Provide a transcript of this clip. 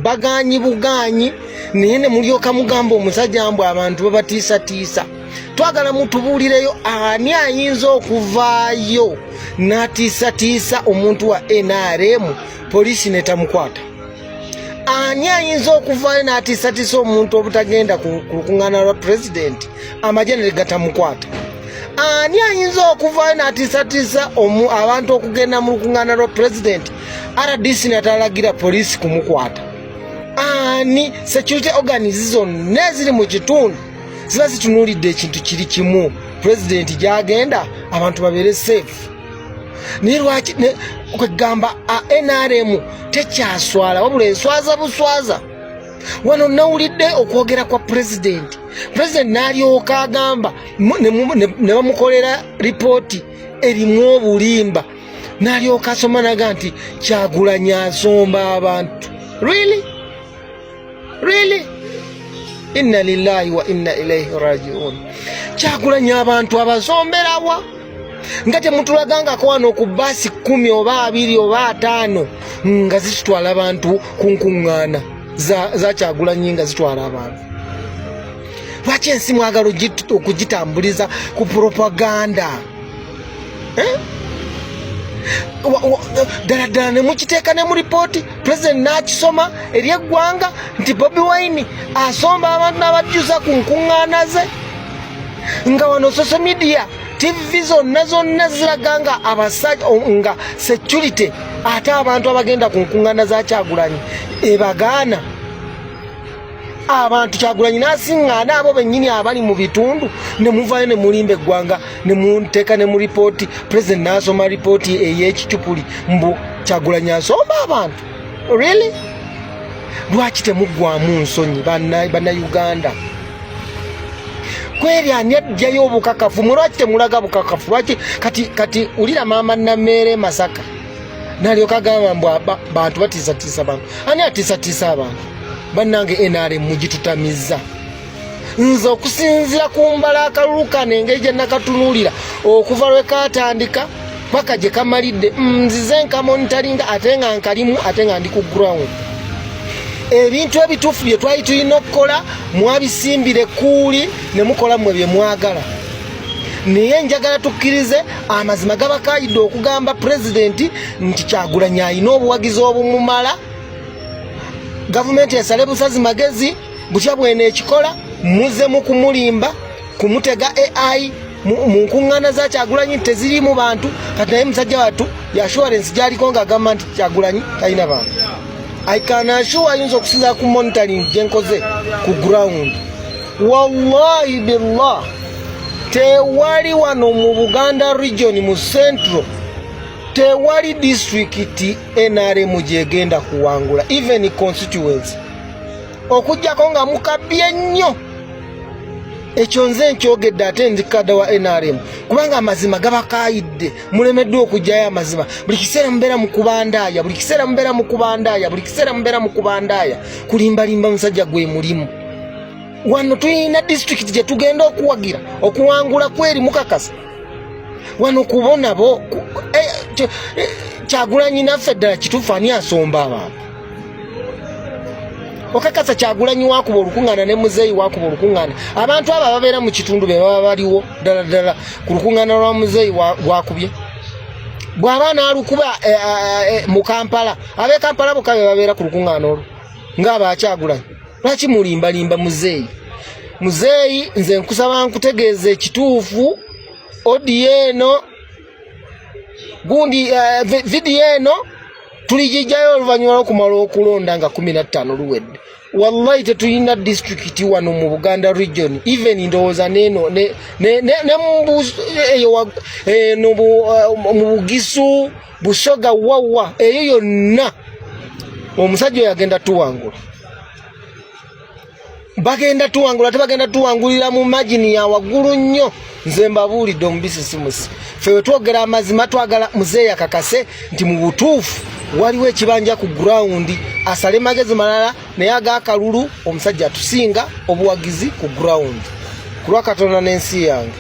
baganyi buganyi nene mulyoka mugamba omusajja ambu abantu babatiisa twagala mutubuulireyo ani ayinza okuvaayo n'atiisa omuntu wa NRM poliisi netamukwata. Ani ayinza okuvaayo n'atiisa omuntu obutagenda ku lukuŋŋaana lwa pulezidenti amagye ne gatamukwata. Ani ayinza okuvaayo n'atiisa abantu okugenda mu lukuŋŋaana lwa pulezidenti RDC natalagira poliisi kumukwata. Ani security organizations zonna eziri mu kitundu ziba zitunuulidde ekintu kiri kimu, pulezidenti gyagenda abantu babeere safe. Naye lwaki kwegamba NRM tekyaswala wabula enswaza buswaza. Wano nawulidde okwogera kwa pulezidenti n'alyoka agamba ne bamukolera ripooti erimu obulimba n'alyoka asoma naga nti Kyagulanyi asomba abantu. Really? Inna lillahi wa inna ilaihi raji'un. Kyagulanyi abantu abasomberawa nga temutulagangako wano ku basi 10 oba 2 oba 5 nga zitwala abantu ku nkuŋŋaana za Kyagulanyi nga zitwala abantu. Lwaki ensi mwagala okugitambuliza ku propaganda? Ddala ne mukiteeka ne mu ripooti pulezidenti n'akisoma eri eggwanga nti Bobi Wine asomba abantu n'abajjuza ku nkuŋŋaana ze, nga wano social media TV zonna ziraga nga abasajja nga security ate abantu abagenda ku nkuŋŋaana za Kyagulanyi ebagaana. Abantu Kyagulanyi n'asiŋŋaana abo bennyini abali mu bitundu ne muvaayo ne mulimba eggwanga ne munteeka ne mu ripooti pulezidenti n'asoma ripooti ey'ekicupuli mbu Kyagulanyi asomba abantu. Really? Lwaki temuggwamu nsonyi bannayuganda? Kweri ani ajjayo obukakafu? Lwaki temulaga bukakafu? Lwaki kati ulira maama Nameere Masaka n'alyoka agamba mbu bantu batiisatiisa bantu. Ani atiisatiisa abantu? Bannange NRM mugitutamiza. Nze okusinzira ku mbala akalulu kano engeri gye nakatunuulira okuva lwe katandika paka gye kamalidde, nzize nkamonitalinga ate nga nkalimu ate nga ndi ku ground. Ebintu ebituufu bye twali tulina okukola mwabisimbire kuuli ne mukola mmwe bye mwagala. Naye njagala tukkirize amazima gaba kaayidde okugamba pulezidenti nti Kyagulanyi alina obuwagizi obumumala. Gavumenti esale busazi magezi butya bwene ekikola muze mu kumulimba kumutega AI mu nkuŋŋaana za Kyagulanyi teziri mu bantu. Kati naye musajja wattu ya assurance gyaliko nga agamba nti Kyagulanyi talina bantu. I can assure ayinza okusinza ku monitoring gye nkoze ku ground. Wallahi billah tewali wano mu Buganda region mu Central tewali district NRM gyegenda kuwangula even constituency okujjako nga mukabye nnyo. Ekyo nze nkyogedde ate nzikadde wa NRM kubanga amazima gaba kaayidde, mulemeddwa okujjayo amazima. Buli kiseera mubeera mu kubandaaya, kulimbalimba musajja gwe mulimu. Wano tulina district gye tugenda okuwagira okuwangula kweri mukakasa. Wano kubona bo Kyagulanyi naffe ddala kituufu ani asomba abantu? Okakasa Kyagulanyi wakuba olukuŋŋaana ne muzeeyi wakuba olukuŋŋaana. Abantu abo ababeera mu kitundu be baba baliwo ddala ku lukuŋŋaana lwa muzeeyi wakubye. Bw'aba n'alukuba mu Kampala, ab'e Kampala bokka be babeera ku lukuŋŋaana olwo ng'aba Kyagulanyi. Lwaki mulimbalimba muzeeyi? Muzeeyi nze nkusaba nkutegeeza ekituufu. Odi eno gundi video eno tulijijjayo oluvannyuma lw'okumala okulonda nga 15 luwedde. Wallahi tetulina district wano mu Buganda region even ndowooza n'eno ne mu Bugisu Busoga Wawa eyo yonna omusajja oyo agenda tuwangula. Bagenda tuwangula tebagenda tuwangulira mu magini ya waggulu nnyo. Nze mbabuulidde omubisi simusi. Ffe twogera amazima twagala muzeeyi akakase nti mu butuufu waliwo ekibanja ku ground asale magezi malala naye ag'akalulu omusajja atusinga obuwagizi ku ground. Ku lwa Katonda n'ensi yange.